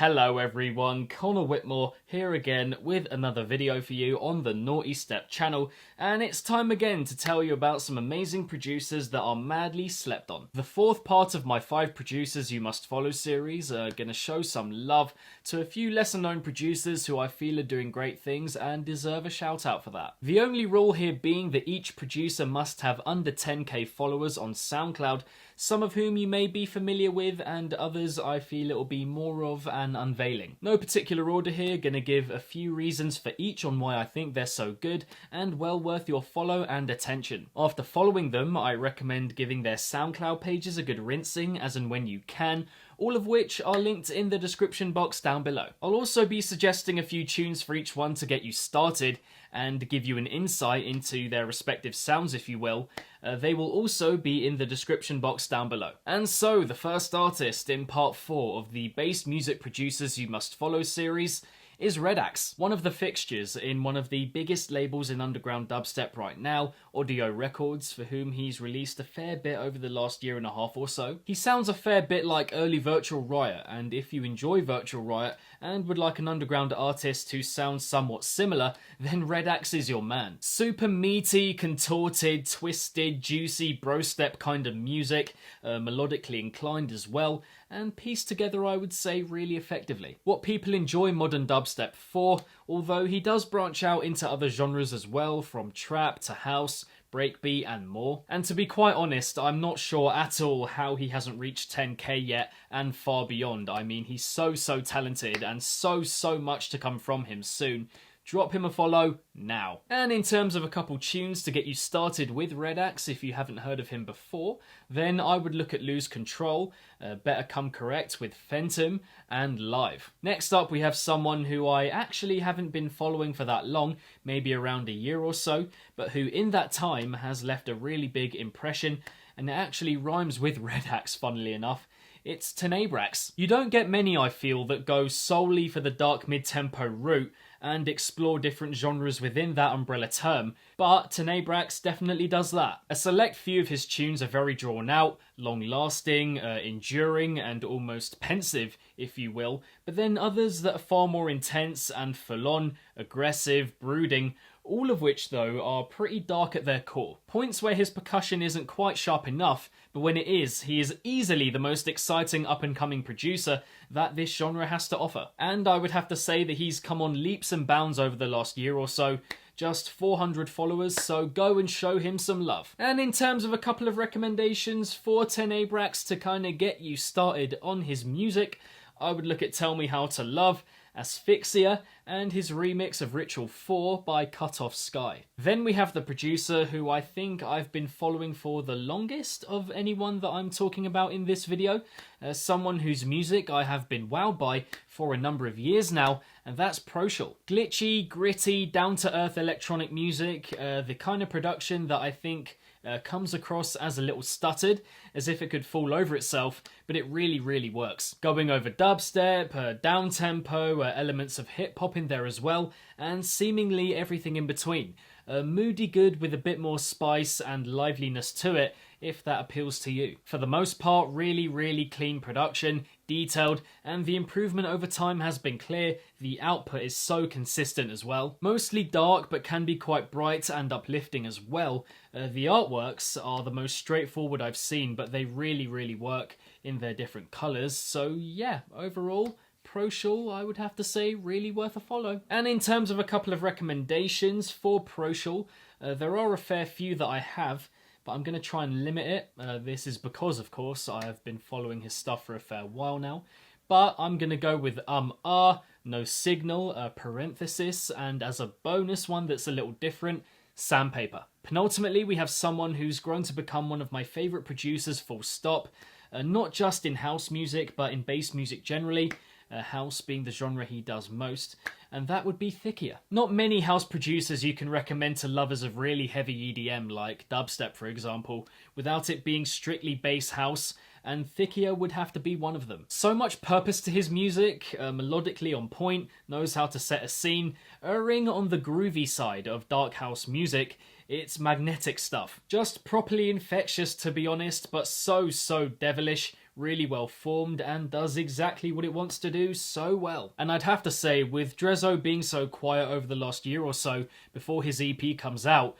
Hello everyone, Connor Whitmore here again with another video for you on the Nawtystep channel, and it's time again to tell you about some amazing producers that are madly slept on. The fourth part of my 5 producers you must follow series are going to show some love to a few lesser known producers who I feel are doing great things and deserve a shout out for that. The only rule here being that each producer must have under 10k followers on SoundCloud, some of whom you may be familiar with and others I feel it will be more of an unveiling. No particular order here, gonna give a few reasons for each on why I think they're so good and well worth your follow and attention. After following them, I recommend giving their SoundCloud pages a good rinsing as and when you can, all of which are linked in the description box down below. I'll also be suggesting a few tunes for each one to get you started and give you an insight into their respective sounds, if you will. They will also be in the description box down below. And so, the first artist in part 4 of the Bass Music Producers You Must Follow series is Redax, one of the fixtures in one of the biggest labels in underground dubstep right now, Audio Records, for whom he's released a fair bit over the last year and a half or so. He sounds a fair bit like early Virtual Riot, and if you enjoy Virtual Riot and would like an underground artist who sounds somewhat similar, then Redax is your man. Super meaty, contorted, twisted, juicy, brostep kind of music, melodically inclined as well, and pieced together I would say really effectively. What people enjoy modern dubstep for, although he does branch out into other genres as well, from trap to house, breakbeat and more. And to be quite honest, I'm not sure at all how he hasn't reached 10k yet and far beyond. I mean, he's so talented and so much to come from him soon. Drop him a follow now. And in terms of a couple tunes to get you started with Redax, if you haven't heard of him before, then I would look at Lose Control, Better Come Correct with Phantom, and Live. Next up we have someone who I actually haven't been following for that long, maybe around a year or so, but who in that time has left a really big impression, and it actually rhymes with Redax, funnily enough. It's Tena Brax. You don't get many, I feel, that go solely for the dark mid-tempo route and explore different genres within that umbrella term, but Tena Brax definitely does that. A select few of his tunes are very drawn out, long-lasting, enduring, and almost pensive, if you will, but then others that are far more intense and full-on, aggressive, brooding, all of which though are pretty dark at their core. Points where his percussion isn't quite sharp enough, but when it is, he is easily the most exciting up-and-coming producer that this genre has to offer. And I would have to say that he's come on leaps and bounds over the last year or so, just 400 followers, so go and show him some love. And in terms of a couple of recommendations for Tena Brax to kind of get you started on his music, I would look at Tell Me How to Love, Asphyxia, and his remix of Ritual 4 by Cut Off Sky. Then we have the producer who I think I've been following for the longest of anyone that I'm talking about in this video, someone whose music I have been wowed by for a number of years now, and that's ProShal. Glitchy, gritty, down-to-earth electronic music, the kind of production that I think comes across as a little stuttered, as if it could fall over itself, but it really works. Going over dubstep, down-tempo, elements of hip-hop in there as well, and seemingly everything in between. Moody good with a bit more spice and liveliness to it, if that appeals to you. For the most part, really clean production, detailed, and the improvement over time has been clear. The output is so consistent as well. Mostly dark, but can be quite bright and uplifting as well. The artworks are the most straightforward I've seen, but they really work in their different colours. So yeah, overall, ProShal, I would have to say, really worth a follow. And in terms of a couple of recommendations for ProShal, there are a fair few that I have, but I'm going to try and limit it. This is because, of course, I have been following his stuff for a fair while now. But I'm going to go with No Signal, parenthesis, and as a bonus one that's a little different, Sandpaper. Penultimately, we have someone who's grown to become one of my favourite producers, full stop. Not just in house music, but in bass music generally. House being the genre he does most, and that would be ThickEh. Not many house producers you can recommend to lovers of really heavy EDM like dubstep for example, without it being strictly bass house, and ThickEh would have to be one of them. So much purpose to his music, melodically on point, knows how to set a scene, erring on the groovy side of dark house music. It's magnetic stuff. Just properly infectious to be honest, but so devilish, really well formed and does exactly what it wants to do so well. And I'd have to say, with Drezzo being so quiet over the last year or so before his EP comes out,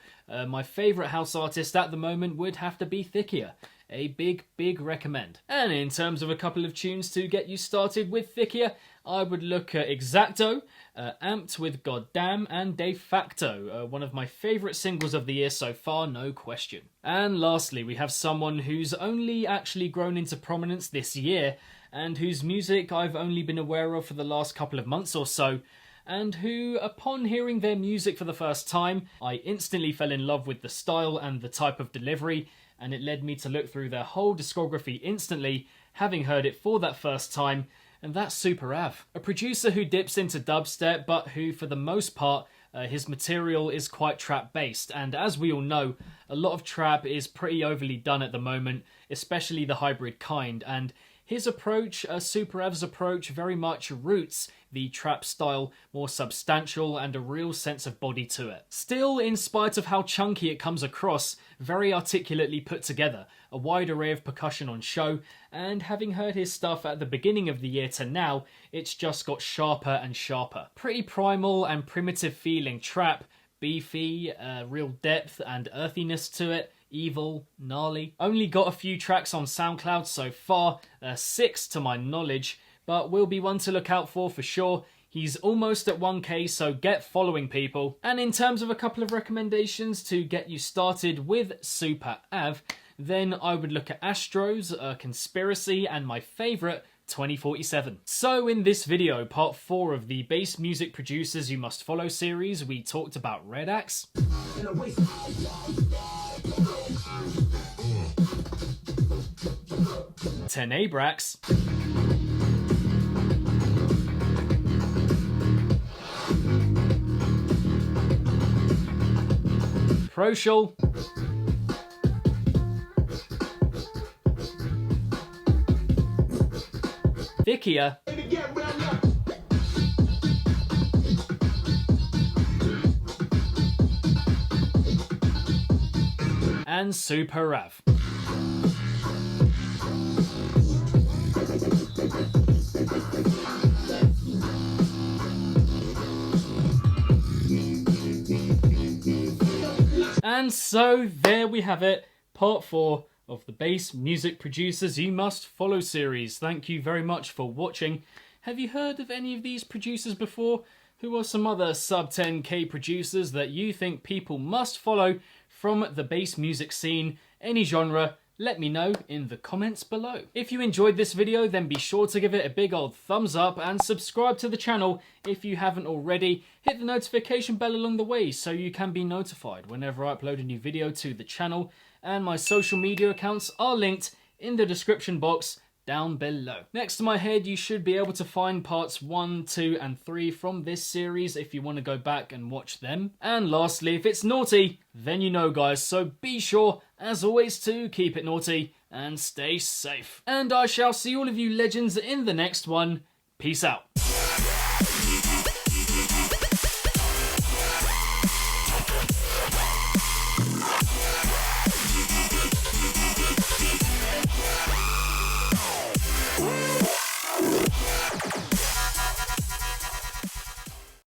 my favourite house artist at the moment would have to be ThickEh. A big recommend. And in terms of a couple of tunes to get you started with ThickEh, I would look at Exacto, Amped with Goddamn, and De Facto, one of my favourite singles of the year so far, no question. And lastly, we have someone who's only actually grown into prominence this year, and whose music I've only been aware of for the last couple of months or so, and who, upon hearing their music for the first time, I instantly fell in love with the style and the type of delivery, and it led me to look through their whole discography instantly, having heard it for that first time, and that's SuperF. A producer who dips into dubstep, but who, for the most part, his material is quite trap-based, and as we all know, a lot of trap is pretty overly done at the moment, especially the hybrid kind, and his approach, SuperF's approach, very much roots the trap style, more substantial and a real sense of body to it. Still, in spite of how chunky it comes across, very articulately put together, a wide array of percussion on show, and having heard his stuff at the beginning of the year to now, it's just got sharper and sharper. Pretty primal and primitive feeling trap, beefy, real depth and earthiness to it, evil, gnarly. Only got a few tracks on SoundCloud so far, 6 to my knowledge, but will be one to look out for sure. He's almost at 1k, so get following, people. And in terms of a couple of recommendations to get you started with SuperF, then I would look at Astros, Conspiracy, and my favourite, 2047. So in this video, part 4 of the bass music producers you must follow series, we talked about Red Axe, Tena Brax, ProShal, ThickEh, and SuperF. And so there we have it, part 4 of the bass music producers you must follow series. Thank you very much for watching. Have you heard of any of these producers before? Who are some other sub 10k producers that you think people must follow from the bass music scene, any genre? Let me know in the comments below. If you enjoyed this video, then be sure to give it a big old thumbs up and subscribe to the channel if you haven't already. Hit the notification bell along the way so you can be notified whenever I upload a new video to the channel, and my social media accounts are linked in the description box down below. Next to my head, you should be able to find parts 1, 2, and 3 from this series if you want to go back and watch them. And lastly, if it's naughty, then you know, guys, so be sure, as always, to keep it naughty and stay safe. And I shall see all of you legends in the next one. Peace out.